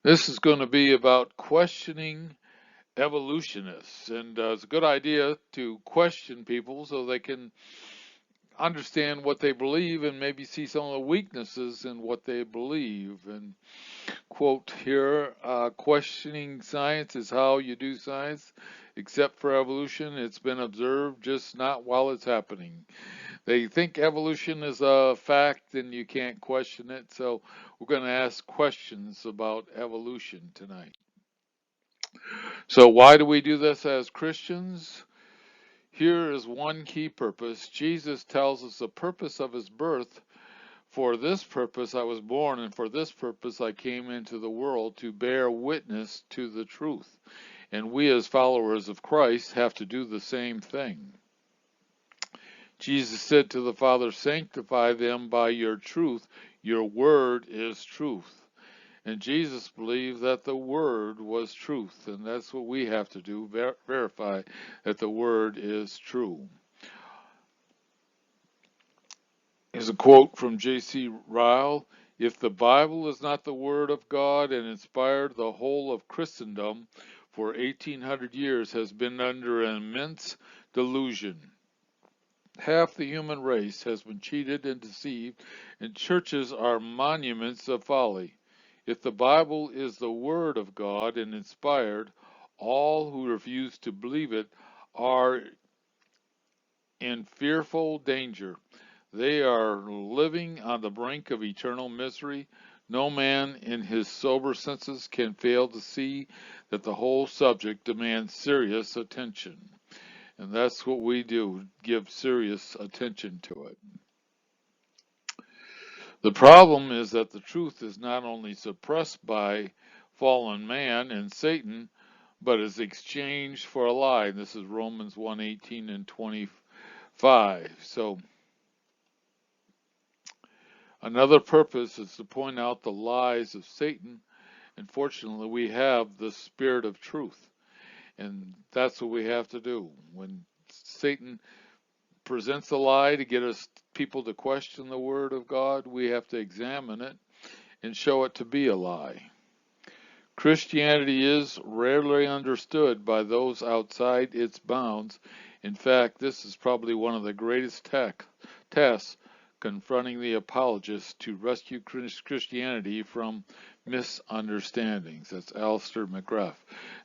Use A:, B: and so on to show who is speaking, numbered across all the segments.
A: This is going to be about questioning evolutionists, and it's a good idea to question people so they can understand what they believe and maybe see some of the weaknesses in what they believe. And quote here, questioning science is how you do science. Except for evolution, it's been observed, just not while it's happening. They think evolution is a fact and you can't question it, so we're going to ask questions about evolution tonight. So, why do we do this as Christians? Here is one key purpose. Jesus tells us the purpose of his birth. For this purpose I was born, and for this purpose I came into the world, to bear witness to the truth. And we, as followers of Christ, have to do the same thing. Jesus said to the Father, sanctify them by your truth. Your word is truth. And Jesus believed that the word was truth, and that's what we have to do, verify that the word is true. Here's a quote from J.C. Ryle. If the Bible is not the word of God and inspired, the whole of Christendom for 1800 years has been under an immense delusion. Half the human race has been cheated and deceived, and churches are monuments of folly. If the Bible is the Word of God and inspired, all who refuse to believe it are in fearful danger. They are living on the brink of eternal misery. No man in his sober senses can fail to see that the whole subject demands serious attention. And that's what we do, give serious attention to it. The problem is that the truth is not only suppressed by fallen man and Satan, but is exchanged for a lie. This is Romans 1:18 and 25. So another purpose is to point out the lies of Satan. And fortunately, we have the spirit of truth. And that's what we have to do. When Satan presents a lie to get us people to question the word of God, we have to examine it and show it to be a lie. Christianity is rarely understood by those outside its bounds. In fact, this is probably one of the greatest tasks confronting the apologists to rescue Christianity from misunderstandings. That's Alistair McGrath.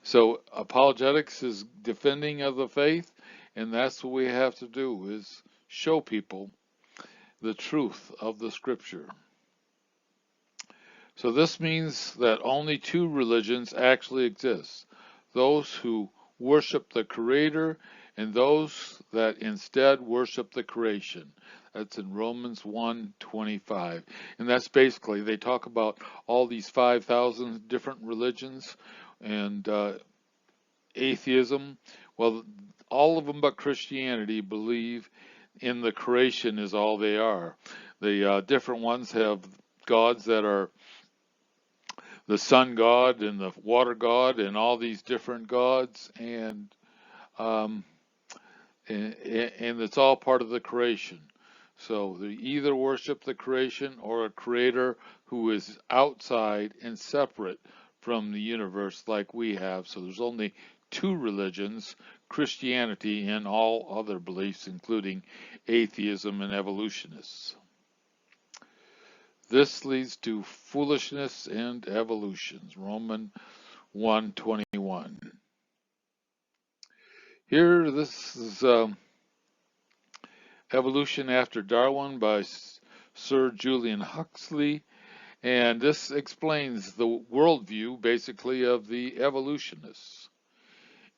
A: So apologetics is defending of the faith, and that's what we have to do, is show people the truth of the scripture. So this means that only two religions actually exist: those who worship the Creator and those that instead worship the creation. That's in Romans 1:25. And that's basically, they talk about all these 5,000 different religions and atheism. Well, all of them but Christianity believe in the creation is all they are. The different ones have gods that are the sun god and the water god and all these different gods, um, and it's all part of the creation. So they either worship the creation or a creator who is outside and separate from the universe like we have. So there's only two religions: Christianity and all other beliefs, including atheism and evolutionists. This leads to foolishness and evolutions. Romans 1:21. Here, this is Evolution After Darwin by Sir Julian Huxley, and this explains the worldview, basically, of the evolutionists.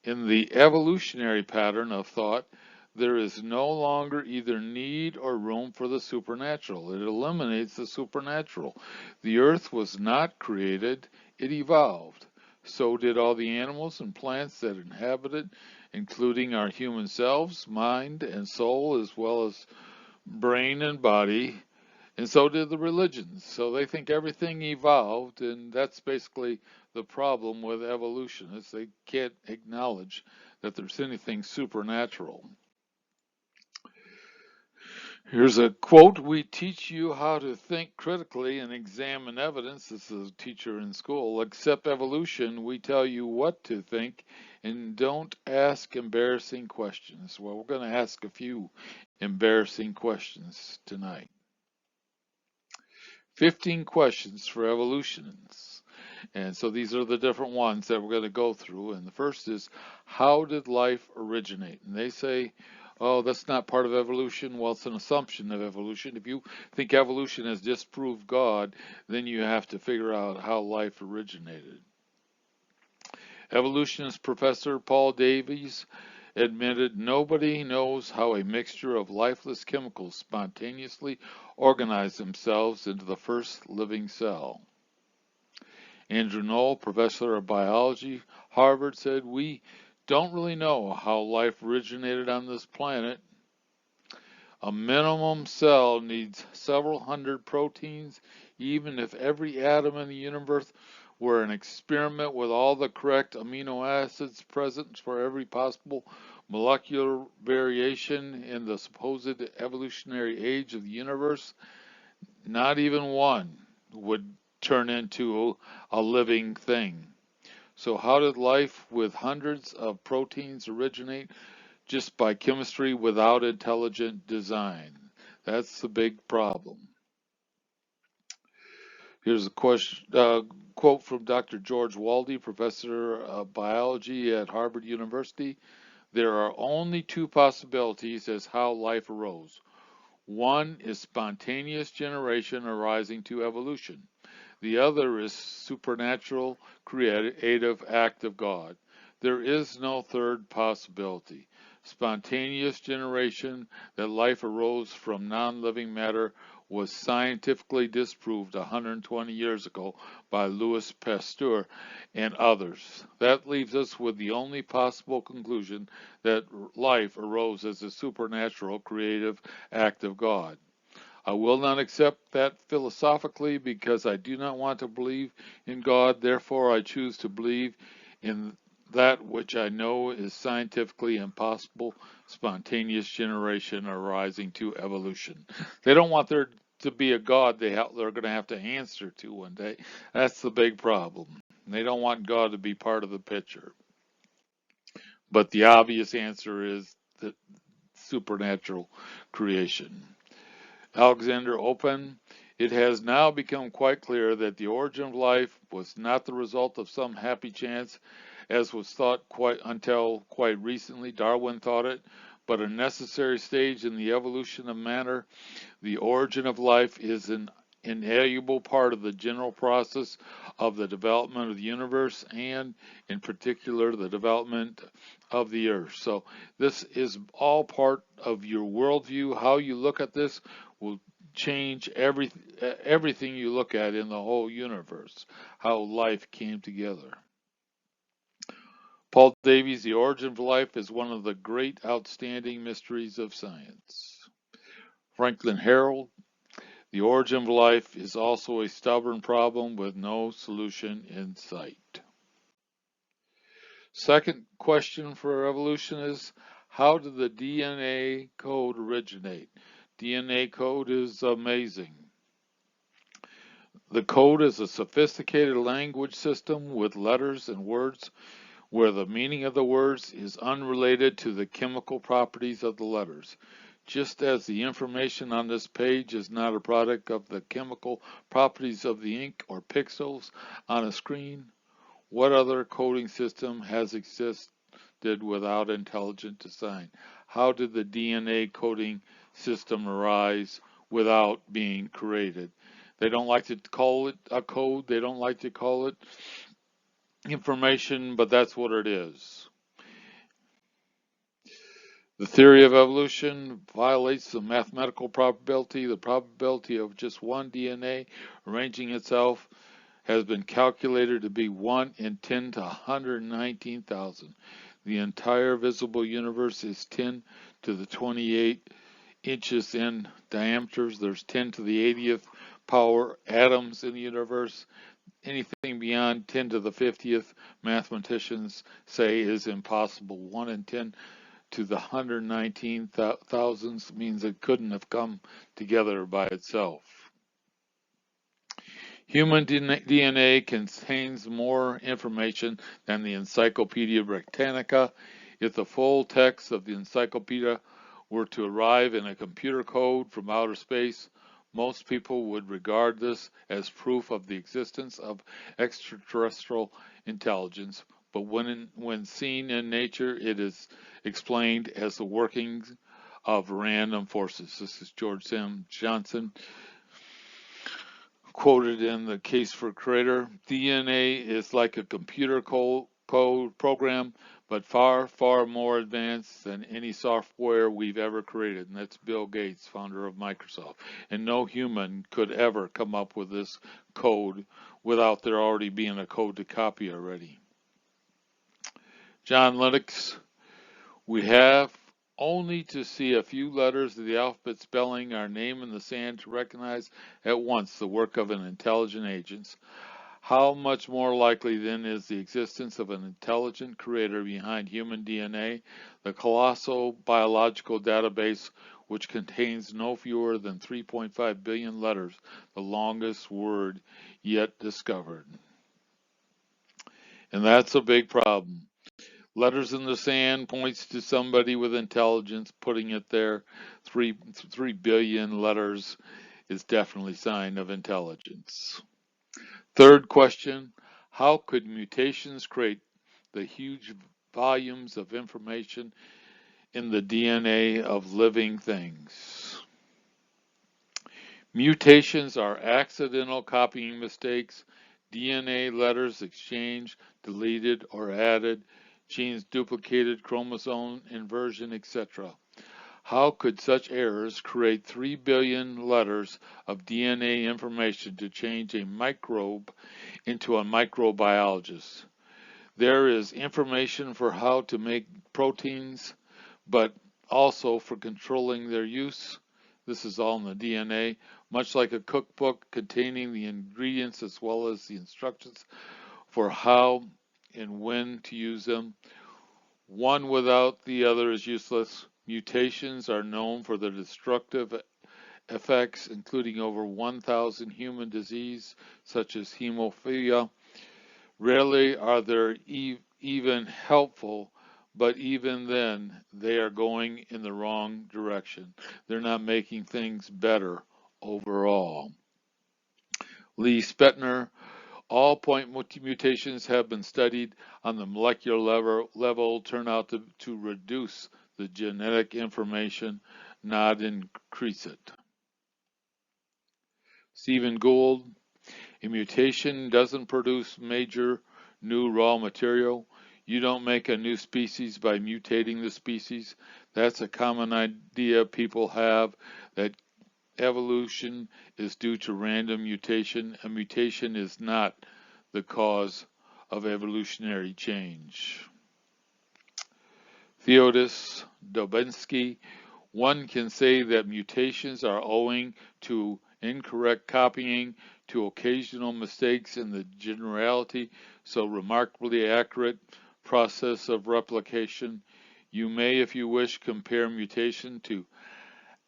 A: In the evolutionary pattern of thought, there is no longer either need or room for the supernatural. It eliminates the supernatural. The earth was not created, it evolved. So did all the animals and plants that inhabit it, including our human selves, mind and soul, as well as brain and body. And so did the religions. So they think everything evolved, and that's basically the problem with evolutionists. They can't acknowledge that there's anything supernatural. Here's a quote: "We teach you how to think critically and examine evidence." This is a teacher in school. "Accept evolution. We tell you what to think and don't ask embarrassing questions." Well, we're going to ask a few embarrassing questions tonight. 15 questions for evolutionists. And so these are the different ones that we're going to go through. And the first is, how did life originate? And they say, oh, that's not part of evolution. Well, it's an assumption of evolution. If you think evolution has disproved God, then you have to figure out how life originated. Evolutionist Professor Paul Davies admitted nobody knows how a mixture of lifeless chemicals spontaneously organize themselves into the first living cell. Andrew Knoll, professor of biology, Harvard, said, "We don't really know how life originated on this planet. A minimum cell needs several hundred proteins. Even if every atom in the universe were an experiment with all the correct amino acids present for every possible molecular variation in the supposed evolutionary age of the universe, not even one would turn into a living thing. So how did life with hundreds of proteins originate? Just by chemistry without intelligent design. That's the big problem." Here's a quote from Dr. George Waldy, professor of biology at Harvard University. "There are only two possibilities as how life arose. One is spontaneous generation arising to evolution. The other is supernatural creative act of God. There is no third possibility. Spontaneous generation, that life arose from non-living matter, was scientifically disproved 120 years ago by Louis Pasteur and others. That leaves us with the only possible conclusion, that life arose as a supernatural creative act of God. I will not accept that philosophically because I do not want to believe in God. Therefore, I choose to believe in that which I know is scientifically impossible, spontaneous generation arising to evolution." They don't want there to be a God they're going to have to answer to one day. That's the big problem. They don't want God to be part of the picture. But the obvious answer is that supernatural creation. Alexander Open, "It has now become quite clear that the origin of life was not the result of some happy chance, as was thought until quite recently. Darwin thought it, but a necessary stage in the evolution of matter. The origin of life is an inalienable part of the general process of the development of the universe, and in particular the development of the earth." So this is all part of your worldview. How you look at this will change everything you look at in the whole universe, how life came together. Paul Davies, "The origin of life is one of the great outstanding mysteries of science." Franklin Harold, "The origin of life is also a stubborn problem with no solution in sight." Second question for evolution is, how did the DNA code originate? DNA code is amazing. The code is a sophisticated language system with letters and words where the meaning of the words is unrelated to the chemical properties of the letters. Just as the information on this page is not a product of the chemical properties of the ink or pixels on a screen, what other coding system has existed without intelligent design? How did the DNA coding system arise without being created? They don't like to call it a code, they don't like to call it information, but that's what it is. The theory of evolution violates the mathematical probability. The probability of just one DNA arranging itself has been calculated to be 1 in 10 to 119,000. The entire visible universe is 10 to the 28 inches in diameter. There's 10 to the 80th power atoms in the universe. Anything beyond 10 to the 50th, mathematicians say, is impossible. 1 in 10 to the 119,000s means it couldn't have come together by itself. Human DNA contains more information than the Encyclopedia Britannica. If the full text of the encyclopedia were to arrive in a computer code from outer space, most people would regard this as proof of the existence of extraterrestrial intelligence. But when seen in nature, it is explained as the workings of random forces. This is George Sam Johnson, quoted in The Case for Creator. DNA is like a computer code program, but far, far more advanced than any software we've ever created. And that's Bill Gates, founder of Microsoft. And no human could ever come up with this code without there already being a code to copy already. John Lennox, we have only to see a few letters of the alphabet spelling our name in the sand to recognize at once the work of an intelligent agent. How much more likely then is the existence of an intelligent creator behind human DNA, the colossal biological database which contains no fewer than 3.5 billion letters, the longest word yet discovered. And that's a big problem. Letters in the sand points to somebody with intelligence putting it there. 3 billion letters is definitely a sign of intelligence. Third question, how could mutations create the huge volumes of information in the DNA of living things? Mutations are accidental copying mistakes, DNA letters exchanged, deleted, or added, genes duplicated, chromosome inversion, etc. How could such errors create 3 billion letters of DNA information to change a microbe into a microbiologist? There is information for how to make proteins, but also for controlling their use. This is all in the DNA, much like a cookbook containing the ingredients as well as the instructions for how and when to use them. One without the other is useless. Mutations are known for their destructive effects, including over 1,000 human diseases such as hemophilia. Rarely are they even helpful, but even then, they are going in the wrong direction. They're not making things better overall. Lee Spetner, all point mutations have been studied on the molecular level, turn out to reduce the genetic information, not increase it. Stephen Gould, a mutation doesn't produce major new raw material. You don't make a new species by mutating the species. That's a common idea people have, that evolution is due to random mutation. A mutation is not the cause of evolutionary change. Theodos Dobinsky, one can say that mutations are owing to incorrect copying, to occasional mistakes in the generality, so remarkably accurate process of replication. You may, if you wish, compare mutation to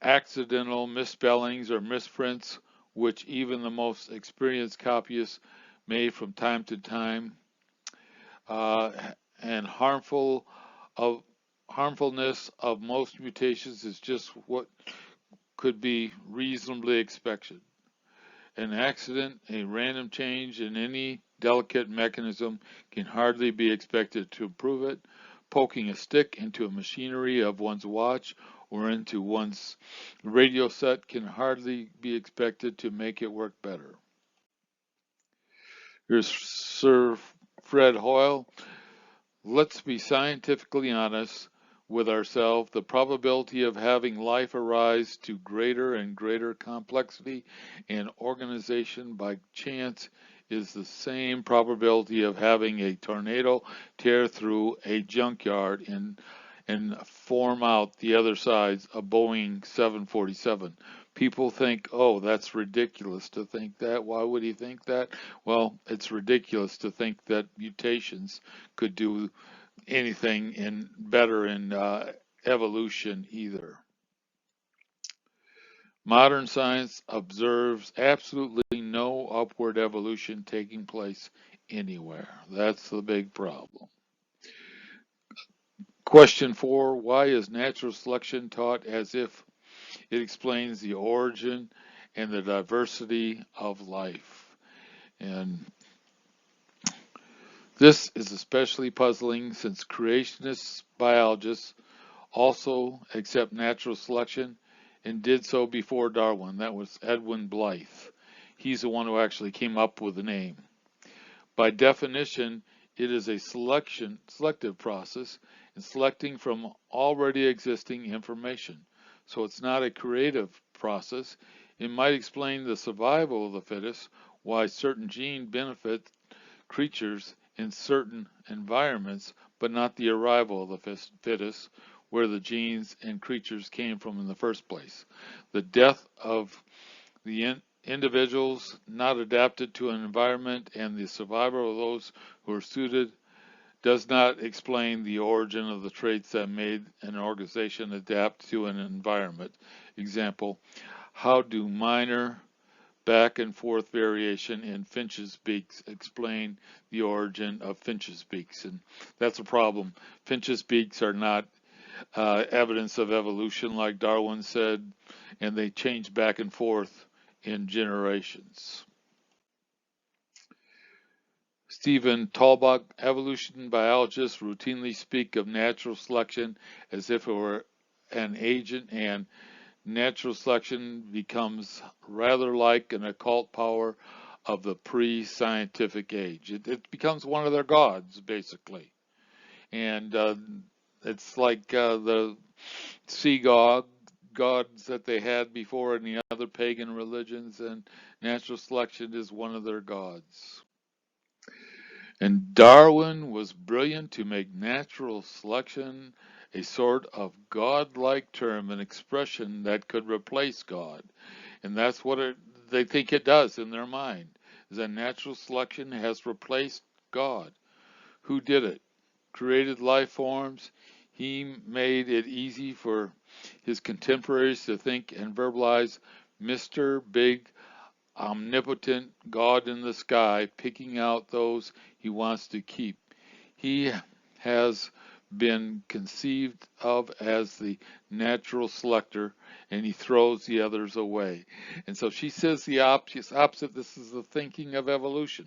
A: accidental misspellings or misprints, which even the most experienced copyists may from time to time, and harmfulness of most mutations is just what could be reasonably expected. An accident, a random change in any delicate mechanism can hardly be expected to improve it. Poking a stick into a machinery of one's watch or into one's radio set can hardly be expected to make it work better. Here's Sir Fred Hoyle. Let's be scientifically honest with ourselves. The probability of having life arise to greater and greater complexity and organization by chance is the same probability of having a tornado tear through a junkyard and form out the other sides of Boeing 747. People think, oh, that's ridiculous to think that. Why would he think that? Well, it's ridiculous to think that mutations could do anything better in evolution either. Modern science observes absolutely no upward evolution taking place anywhere. That's the big problem. Question 4, why is natural selection taught as if it explains the origin and the diversity of life? And this is especially puzzling since creationist biologists also accept natural selection and did so before Darwin. That was Edwin Blythe. He's the one who actually came up with the name. By definition, it is a selective process in selecting from already existing information. So it's not a creative process. It might explain the survival of the fittest, why certain genes benefit creatures in certain environments, but not the arrival of the fittest, where the genes and creatures came from in the first place. The death of the individuals not adapted to an environment and the survival of those who are suited does not explain the origin of the traits that made an organization adapt to an environment. Example, how do minor back and forth variation in finches' beaks explain the origin of finches' beaks? And that's a problem. Finches' beaks are not evidence of evolution, like Darwin said, and they change back and forth in generations. Stephen Talbot, evolution biologists routinely speak of natural selection as if it were an agent, and natural selection becomes rather like an occult power of the pre-scientific age. It becomes one of their gods, basically. And it's like the sea gods that they had before in the other pagan religions, and natural selection is one of their gods. And Darwin was brilliant to make natural selection a sort of godlike term, an expression that could replace God. And that's what they think it does in their mind, is that natural selection has replaced God. Who did it? Created life forms. He made it easy for his contemporaries to think and verbalize Mr. Big Omnipotent God in the sky, picking out those he wants to keep. He has been conceived of as the natural selector, and he throws the others away. And so she says the opposite. This is the thinking of evolution,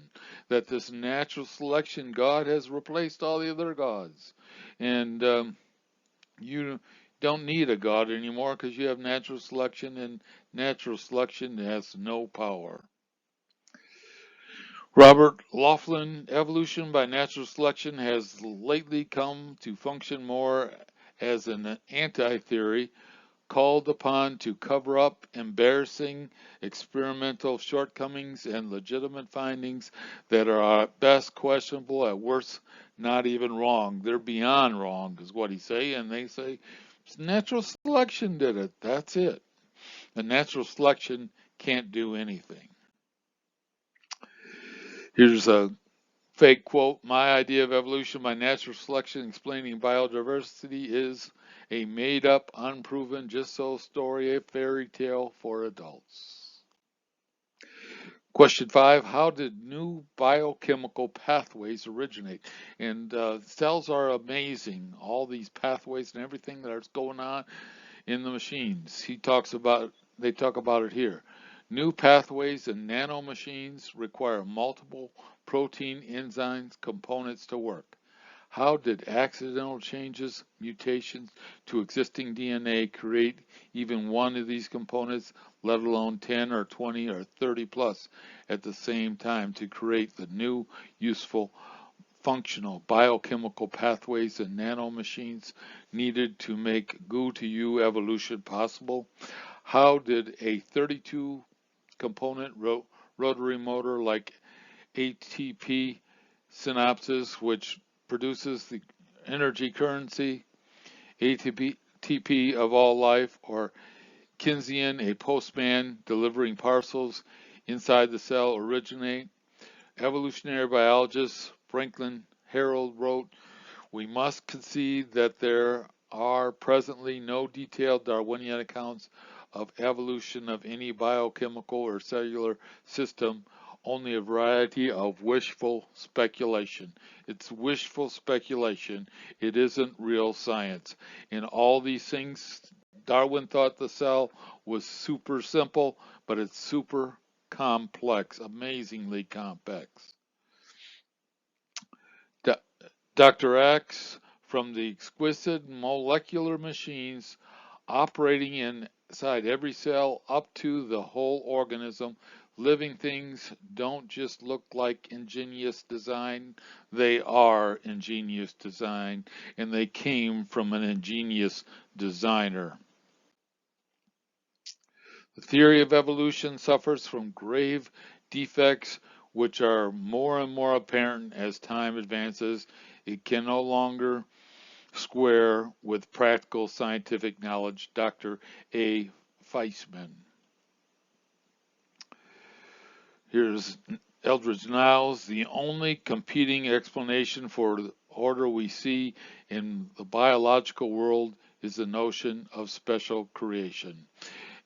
A: that this natural selection, God has replaced all the other gods. And you don't need a God anymore because you have natural selection, and natural selection has no power. Robert Laughlin, evolution by natural selection has lately come to function more as an anti-theory called upon to cover up embarrassing experimental shortcomings and legitimate findings that are at best questionable, at worst not even wrong. They're beyond wrong, is what he say, and they say natural selection did it. That's it. The natural selection can't do anything. Here's a fake quote. My idea of evolution by natural selection explaining biodiversity is a made up, unproven, just so story, a fairy tale for adults. Question 5, how did new biochemical pathways originate? And cells are amazing, all these pathways and everything that's going on in the machines. They talk about it here. New pathways and nanomachines require multiple protein enzymes components to work. How did accidental changes, mutations to existing DNA create even one of these components, let alone 10 or 20 or 30 plus at the same time to create the new, useful, functional biochemical pathways and nanomachines needed to make goo-to-you evolution possible? How did a 32 component rotary motor like ATP synapses, which produces the energy currency, ATP of all life, or Keynesian, a postman delivering parcels inside the cell, originate? Evolutionary biologist Franklin Harold wrote, we must concede that there are presently no detailed Darwinian accounts of evolution of any biochemical or cellular system, only a variety of wishful speculation. It's wishful speculation. It isn't real science. In all these things, Darwin thought the cell was super simple, but it's super complex, amazingly complex. Dr. X, from the exquisite molecular machines operating inside every cell up to the whole organism, living things don't just look like ingenious design, they are ingenious design, and they came from an ingenious designer. The theory of evolution suffers from grave defects which are more and more apparent as time advances. It can no longer square with practical scientific knowledge. Dr. A. Feisman. Here's Eldridge Niles. The only competing explanation for the order we see in the biological world is the notion of special creation.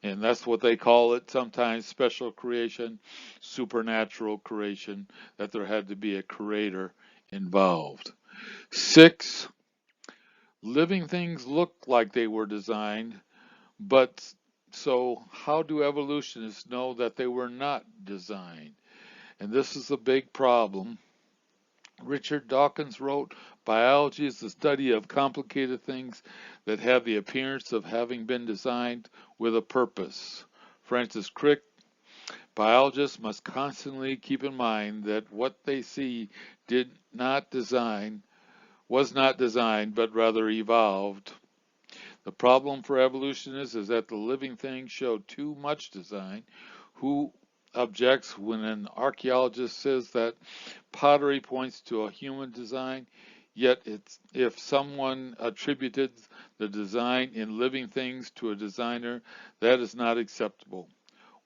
A: And that's what they call it sometimes, special creation, supernatural creation, that there had to be a creator involved. 6, living things look like they were designed, but so how do evolutionists know that they were not designed? And this is a big problem. Richard Dawkins wrote, biology is the study of complicated things that have the appearance of having been designed with a purpose. Francis Crick, biologists must constantly keep in mind that what they see did not design, was not designed, but rather evolved. The problem for evolutionists is that the living things show too much design. Who objects when an archaeologist says that pottery points to a human design? Yet if someone attributed the design in living things to a designer, that is not acceptable.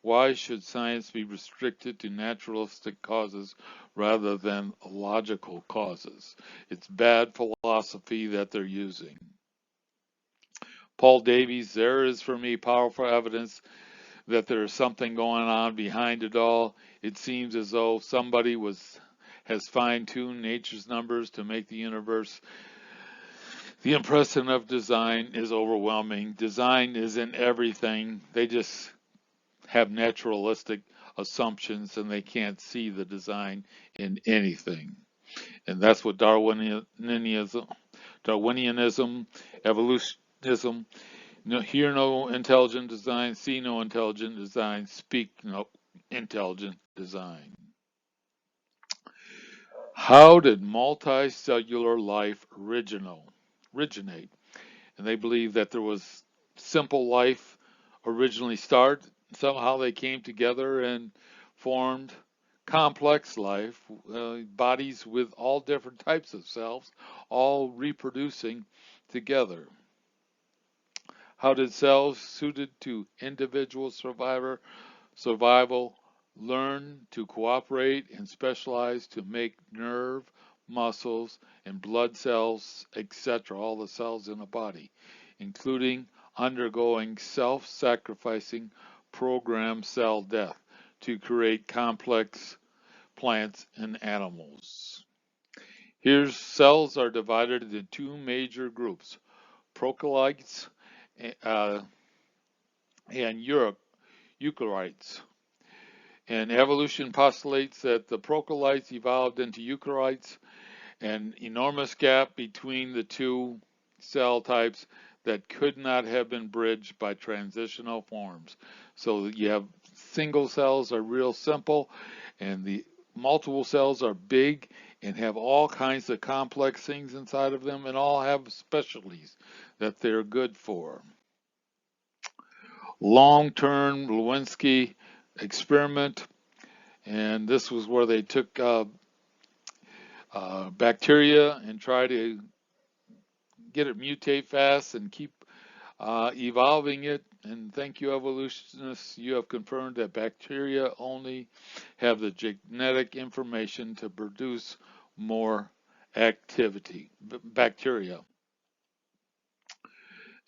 A: Why should science be restricted to naturalistic causes rather than logical causes? It's bad philosophy that they're using. Paul Davies, there is for me powerful evidence that there is something going on behind it all. It seems as though somebody has fine-tuned nature's numbers to make the universe. The impression of design is overwhelming. Design is in everything. They just have naturalistic assumptions and they can't see the design in anything. And that's what Darwinianism, evolutionism, hear no intelligent design, see no intelligent design, speak no intelligent design. How did multicellular life originate? And they believe that there was simple life originally start. Somehow they came together and formed complex life, bodies with all different types of cells, all reproducing together. How did cells suited to individual survival learn to cooperate and specialize to make nerve, muscles, and blood cells, etc., all the cells in a body, including undergoing self-sacrificing programmed cell death to create complex plants and animals. Here's cells are divided into two major groups, prokaryotes uh, and eukaryotes. And evolution postulates that the prokaryotes evolved into eukaryotes, an enormous gap between the two cell types that could not have been bridged by transitional forms. So you have single cells are real simple, and the multiple cells are big and have all kinds of complex things inside of them and all have specialties that they're good for. Long-term Lewinsky experiment, and this was where they took bacteria and try to get it mutate fast and keep evolving it. And thank you, evolutionists. You have confirmed that bacteria only have the genetic information to produce more activity. Bacteria.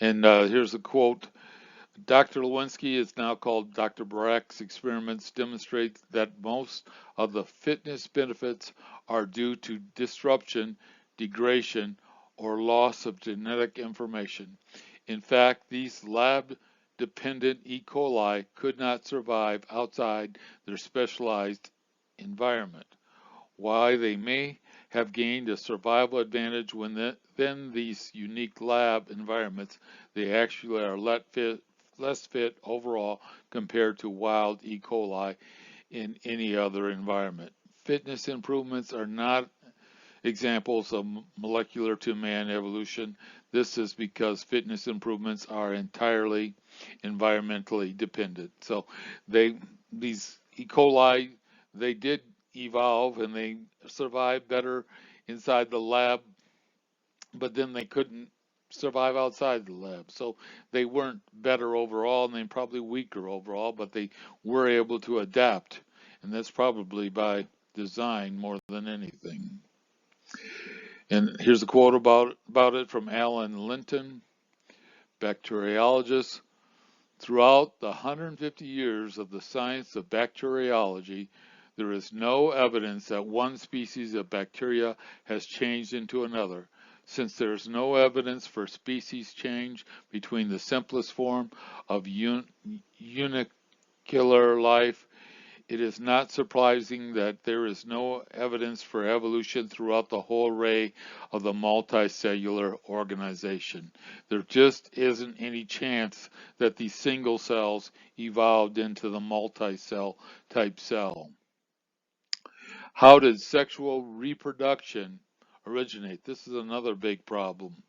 A: And here's a quote. Dr. Lewinsky is now called Dr. Barack's experiments demonstrate that most of the fitness benefits are due to disruption, degradation, or loss of genetic information. In fact, these lab-dependent E. coli could not survive outside their specialized environment. While they may have gained a survival advantage within these unique lab environments, they actually are less fit overall compared to wild E. coli in any other environment. Fitness improvements are not examples of molecular to man evolution. This is because fitness improvements are entirely environmentally dependent. So they these E. coli they did evolve and they survived better inside the lab, but then they couldn't survive outside the lab. So they weren't better overall and they probably weaker overall, but they were able to adapt. And that's probably by design more than anything. And here's a quote about it from Alan Linton, bacteriologist. Throughout the 150 years of the science of bacteriology, there is no evidence that one species of bacteria has changed into another. Since there is no evidence for species change between the simplest form of unicellular life, it is not surprising that there is no evidence for evolution throughout the whole array of the multicellular organization. There just isn't any chance that these single cells evolved into the multicell type cell. How did sexual reproduction originate? This is another big problem.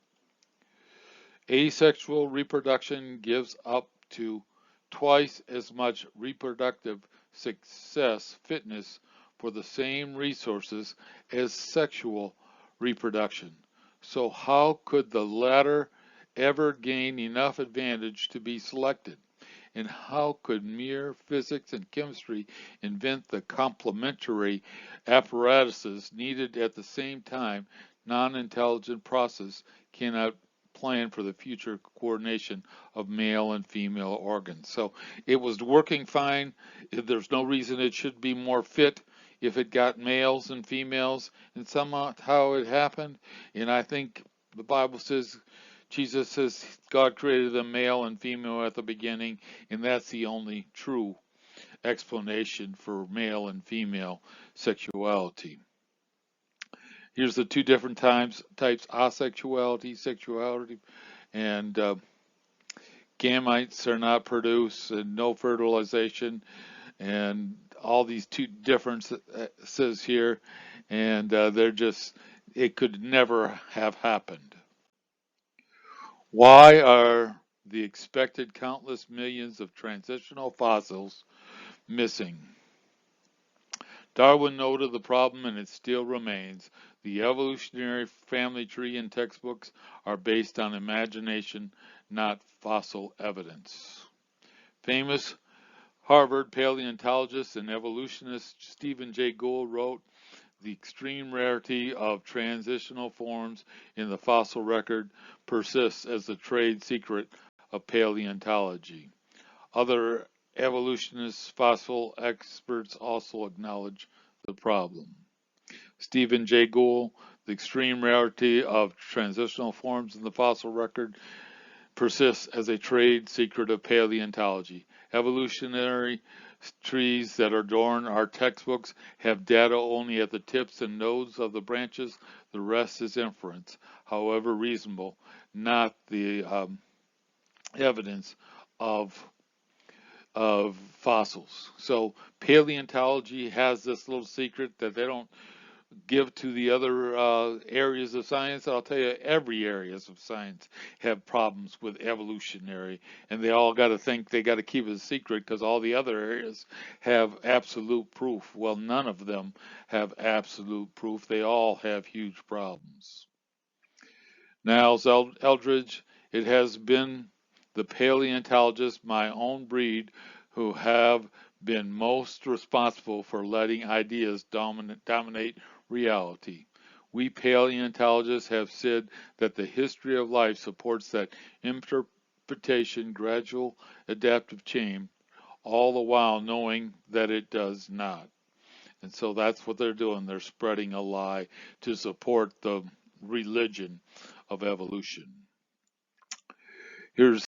A: Asexual reproduction gives up to twice as much reproductive success fitness for the same resources as sexual reproduction. So how could the latter ever gain enough advantage to be selected? And how could mere physics and chemistry invent the complementary apparatuses needed at the same time? Non-intelligent process cannot plan for the future coordination of male and female organs. So it was working fine. There's no reason it should be more fit if it got males and females, and somehow it happened. And I think the Bible says, Jesus says God created them male and female at the beginning, and that's the only true explanation for male and female sexuality. Here's the two different types: asexuality, sexuality, and gametes are not produced, and no fertilization, and all these two differences here, and they're just, it could never have happened. Why are the expected countless millions of transitional fossils missing? Darwin noted the problem and it still remains. The evolutionary family tree in textbooks are based on imagination, not fossil evidence. Famous Harvard paleontologist and evolutionist Stephen Jay Gould wrote, "The extreme rarity of transitional forms in the fossil record persists as the trade secret of paleontology." Other evolutionist fossil experts also acknowledge the problem. Stephen Jay Gould, "The extreme rarity of transitional forms in the fossil record persists as a trade secret of paleontology. Evolutionary trees that adorn our textbooks have data only at the tips and nodes of the branches. The rest is inference, however reasonable, not the evidence of fossils." So paleontology has this little secret that they don't give to the other areas of science. I'll tell you, every areas of science have problems with evolutionary, and they all got to think they got to keep it a secret because all the other areas have absolute proof. Well, none of them have absolute proof. They all have huge problems. Niles Eldridge, "It has been the paleontologists, my own breed, who have been most responsible for letting ideas dominate reality. We paleontologists have said that the history of life supports that interpretation, gradual adaptive change, all the while knowing that it does not. And so that's what they're doing. They're spreading a lie to support the religion of evolution. Here's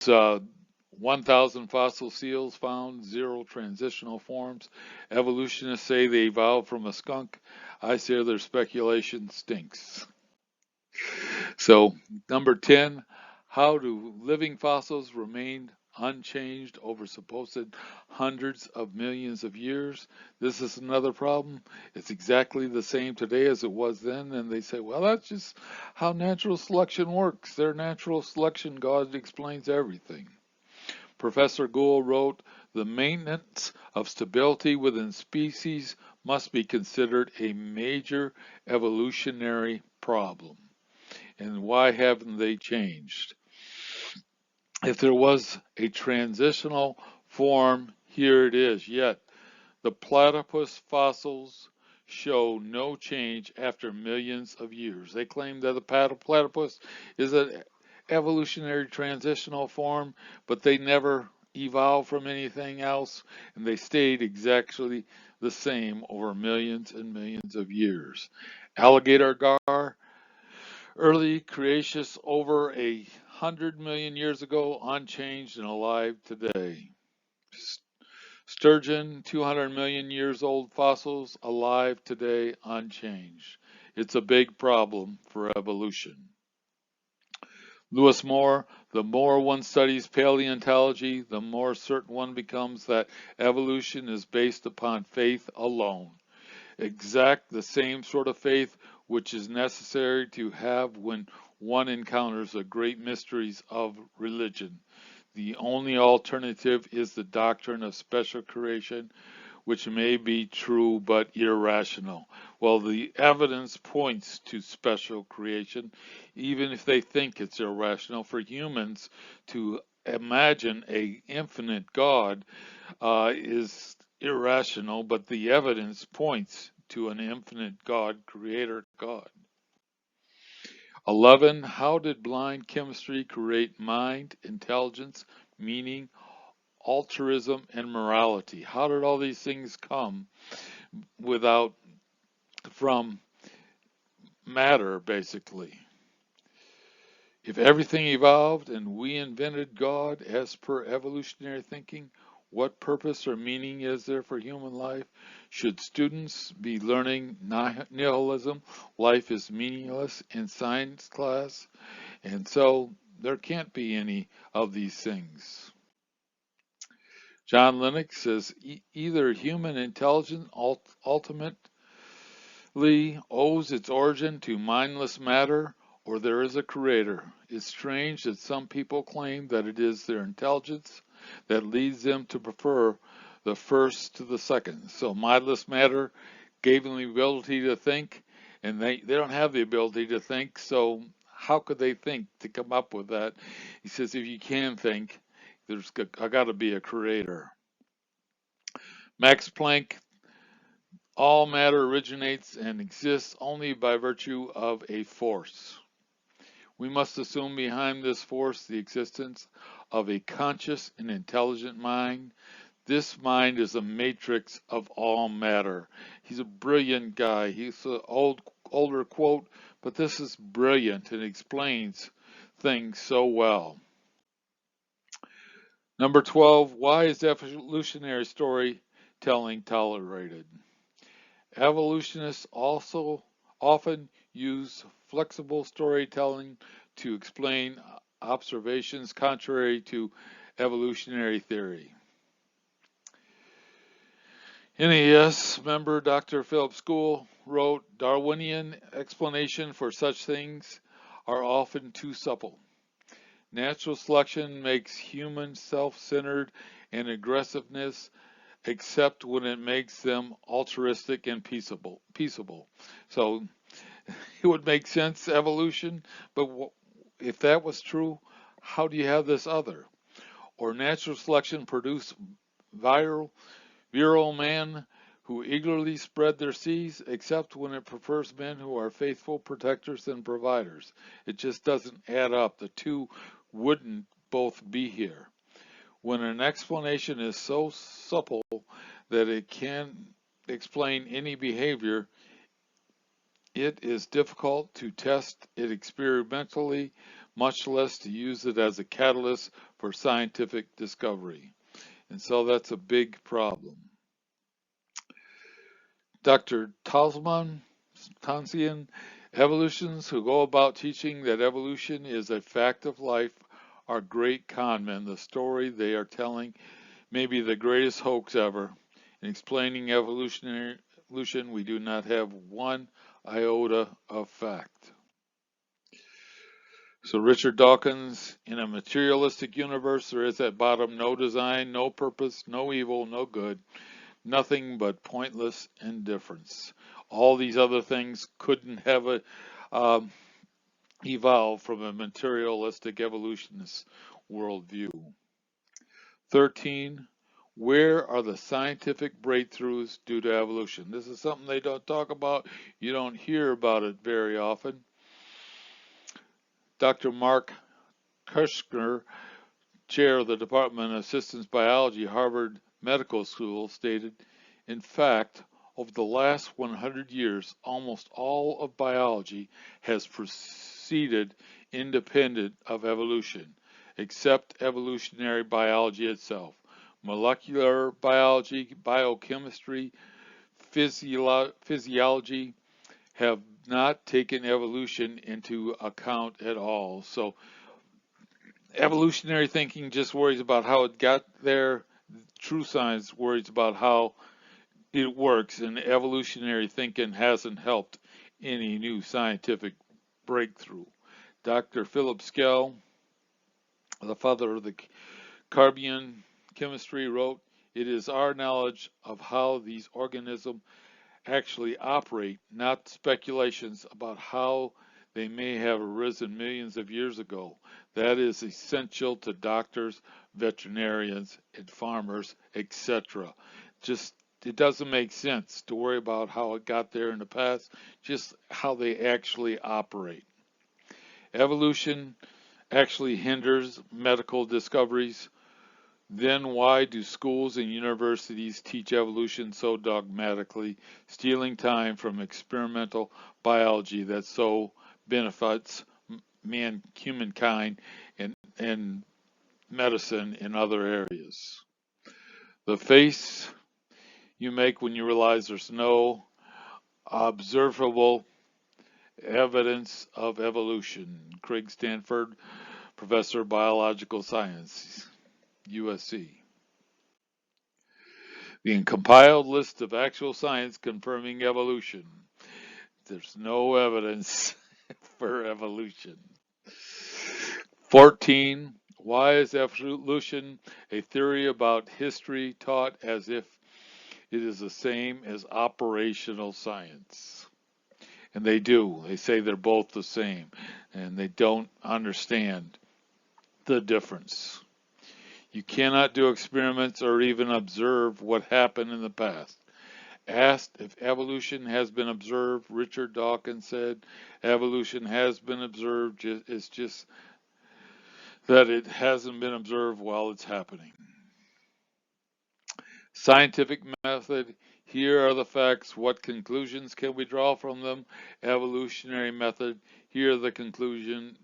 A: 1,000 fossil seals found, zero transitional forms. Evolutionists say they evolved from a skunk. I say their speculation stinks. So, number 10, how do living fossils remain unchanged over supposed hundreds of millions of years? This is another problem. It's exactly the same today as it was then, and they say, well, that's just how natural selection works. Their natural selection God explains everything. Professor Gould wrote, the maintenance of stability within species must be considered a major evolutionary problem. And why haven't they changed? If there was a transitional form, here it is. Yet the platypus fossils show no change after millions of years. They claim that the platypus is an evolutionary transitional form, but they never evolved from anything else, and they stayed exactly the same over millions and millions of years. Alligator gar, early Cretaceous over 100 million years ago, unchanged and alive today. Sturgeon, 200 million years old fossils, alive today, unchanged. It's a big problem for evolution. Lewis Moore, the more one studies paleontology, the more certain one becomes that evolution is based upon faith alone. Exact the same sort of faith which is necessary to have when one encounters the great mysteries of religion. The only alternative is the doctrine of special creation, which may be true but irrational. Well, the evidence points to special creation, even if they think it's irrational. For humans to imagine a infinite God is irrational, but the evidence points to an infinite God, creator God. 11. How did blind chemistry create mind, intelligence, meaning, altruism, and morality? How did all these things come without from matter, basically? If everything evolved and we invented God as per evolutionary thinking, what purpose or meaning is there for human life? Should students be learning nihilism, life is meaningless, in science class? And so there can't be any of these things. John Lennox says either human intelligence ultimately owes its origin to mindless matter, or there is a creator. It's strange that some people claim that it is their intelligence that leads them to prefer the first to the second. So mindless matter gave them the ability to think, and they don't have the ability to think, so how could they think to come up with that? He says if you can think, there's got to be a creator. Max Planck, all matter originates and exists only by virtue of a force. We must assume behind this force the existence of a conscious and intelligent mind. This mind is a matrix of all matter. He's a brilliant guy. He's an older quote, but this is brilliant and explains things so well. Number 12, why is evolutionary storytelling tolerated? Evolutionists also often use flexible storytelling to explain observations contrary to evolutionary theory. NAS member Dr. Philip School wrote, Darwinian explanation for such things are often too supple. Natural selection makes human self-centered and aggressiveness except when it makes them altruistic and peaceable. So it would make sense, evolution, but if that was true, how do you have this other? Or natural selection produce virile man who eagerly spread their seeds, except when it prefers men who are faithful protectors and providers. It just doesn't add up. The two wouldn't both be here. When an explanation is so supple that it can explain any behavior, it is difficult to test it experimentally, much less to use it as a catalyst for scientific discovery. And so that's a big problem. Dr. Tansian, evolutionists who go about teaching that evolution is a fact of life are great con men. The story they are telling may be the greatest hoax ever. In explaining evolution, we do not have one iota of fact. So Richard Dawkins, in a materialistic universe, there is at bottom no design, no purpose, no evil, no good, nothing but pointless indifference. All these other things couldn't have um, evolved from a materialistic evolutionist worldview. 13. Where are the scientific breakthroughs due to evolution? This is something they don't talk about. You don't hear about it very often. Dr. Mark Kirschner, chair of the Department of Systems Biology, Harvard Medical School, stated, in fact, over the last 100 years, almost all of biology has proceeded independent of evolution, except evolutionary biology itself. Molecular biology, biochemistry, physiology have not taken evolution into account at all. So evolutionary thinking just worries about how it got there. True science worries about how it works, and evolutionary thinking hasn't helped any new scientific breakthrough. Dr. Philip Skell, the father of the Carbian chemistry, wrote, "It is our knowledge of how these organisms actually operate, not speculations about how they may have arisen millions of years ago. That is essential to doctors, veterinarians, and farmers, etc." Just it doesn't make sense to worry about how it got there in the past, just how they actually operate. Evolution actually hinders medical discoveries. Then why do schools and universities teach evolution so dogmatically, stealing time from experimental biology that so benefits humankind and medicine in other areas? The face you make when you realize there's no observable evidence of evolution. Craig Stanford, professor of biological science, USC. The compiled list of actual science confirming evolution. There's no evidence for evolution. 14. Why is evolution a theory about history taught as if it is the same as operational science? And they do. They say they're both the same, and they don't understand the difference. You cannot do experiments or even observe what happened in the past. Asked if evolution has been observed, Richard Dawkins said, evolution has been observed, it's just that it hasn't been observed while it's happening. Scientific method, here are the facts, what conclusions can we draw from them? Evolutionary method, here's the conclusion,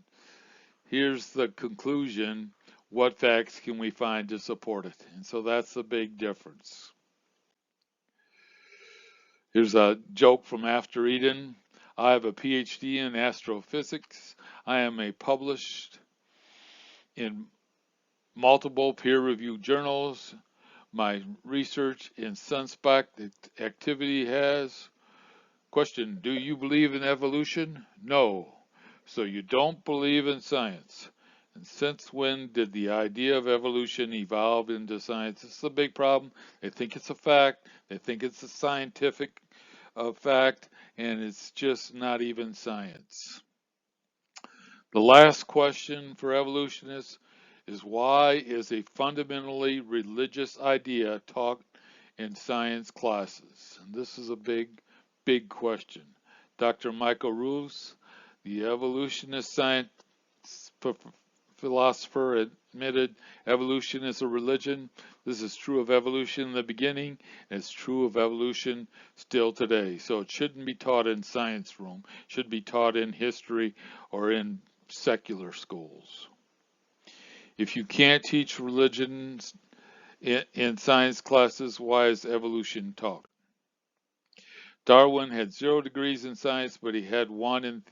A: what facts can we find to support it? And so that's the big difference. Here's a joke from After Eden. I have a PhD in astrophysics. I am published in multiple peer-reviewed journals. My research in sunspot activity has. Question, do you believe in evolution? No. So you don't believe in science. And since when did the idea of evolution evolve into science? This is a big problem. They think it's a fact. They think it's a scientific fact, and it's just not even science. The last question for evolutionists is, why is a fundamentally religious idea taught in science classes? And this is a big question. Dr. Michael Roos, the evolutionist science philosopher, admitted evolution is a religion. This is true of evolution in the beginning, and it's true of evolution still today. So it shouldn't be taught in science room. It should be taught in history or in secular schools. If you can't teach religions in science classes, why is evolution taught? Darwin had 0 degrees in science, but he had one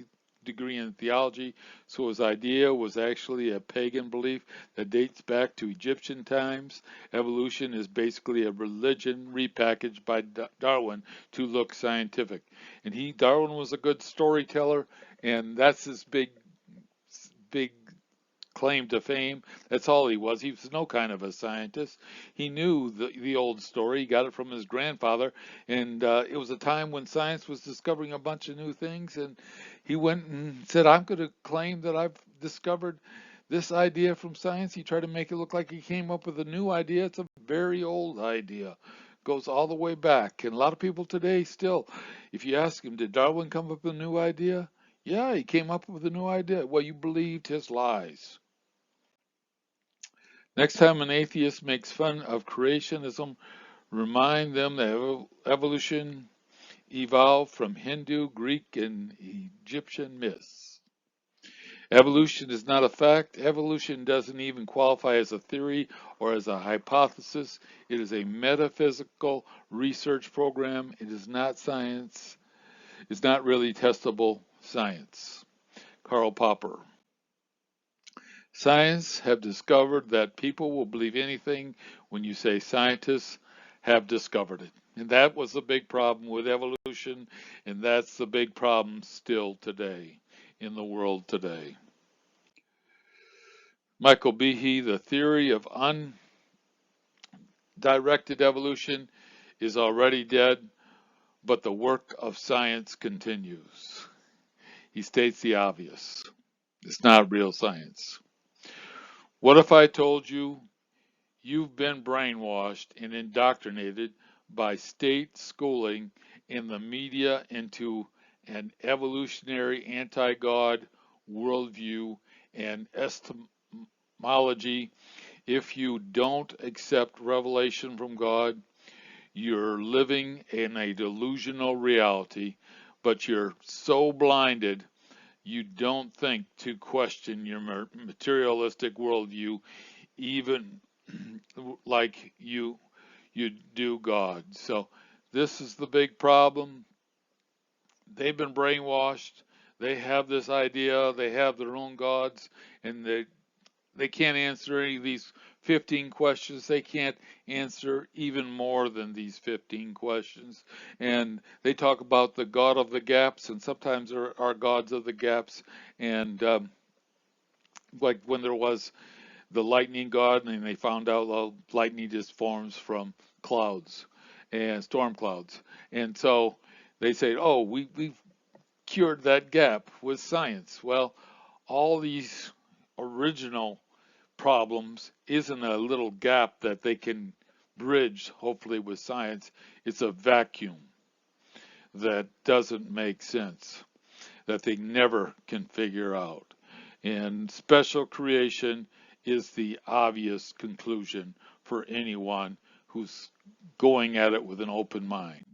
A: degree in theology, so his idea was actually a pagan belief that dates back to Egyptian times. Evolution is basically a religion repackaged by Darwin to look scientific. And Darwin was a good storyteller, and that's his big claim to fame. That's all he was. He was no kind of a scientist. He knew the old story. He got it from his grandfather, and it was a time when science was discovering a bunch of new things. And he went and said, "I'm going to claim that I've discovered this idea from science." He tried to make it look like he came up with a new idea. It's a very old idea. Goes all the way back. And a lot of people today still, if you ask him, did Darwin come up with a new idea? Yeah, he came up with a new idea. Well, you believed his lies. Next time an atheist makes fun of creationism, remind them that evolution evolved from Hindu, Greek, and Egyptian myths. Evolution is not a fact. Evolution doesn't even qualify as a theory or as a hypothesis. It is a metaphysical research program. It is not science. It's not really testable science. Karl Popper. Science have discovered that people will believe anything when you say scientists have discovered it. And that was the big problem with evolution, and that's the big problem still today in the world today. Michael Behe, the theory of undirected evolution is already dead, but the work of science continues. He states the obvious. It's not real science. What if I told you you've been brainwashed and indoctrinated by state schooling in the media into an evolutionary anti-God worldview and epistemology? If you don't accept revelation from God, you're living in a delusional reality, but you're so blinded you don't think to question your materialistic worldview, even like you do God. So this is the big problem. They've been brainwashed. They have this idea. They have their own gods, and they can't answer any of these 15 questions. They can't answer even more than these 15 questions. And they talk about the God of the gaps, and sometimes there are gods of the gaps. And like when there was the lightning god, and they found out well, lightning just forms from clouds and storm clouds. And so they say, oh, we've cured that gap with science. Well, all these original problems isn't a little gap that they can bridge, hopefully, with science. It's a vacuum that doesn't make sense, that they never can figure out. And special creation is the obvious conclusion for anyone who's going at it with an open mind.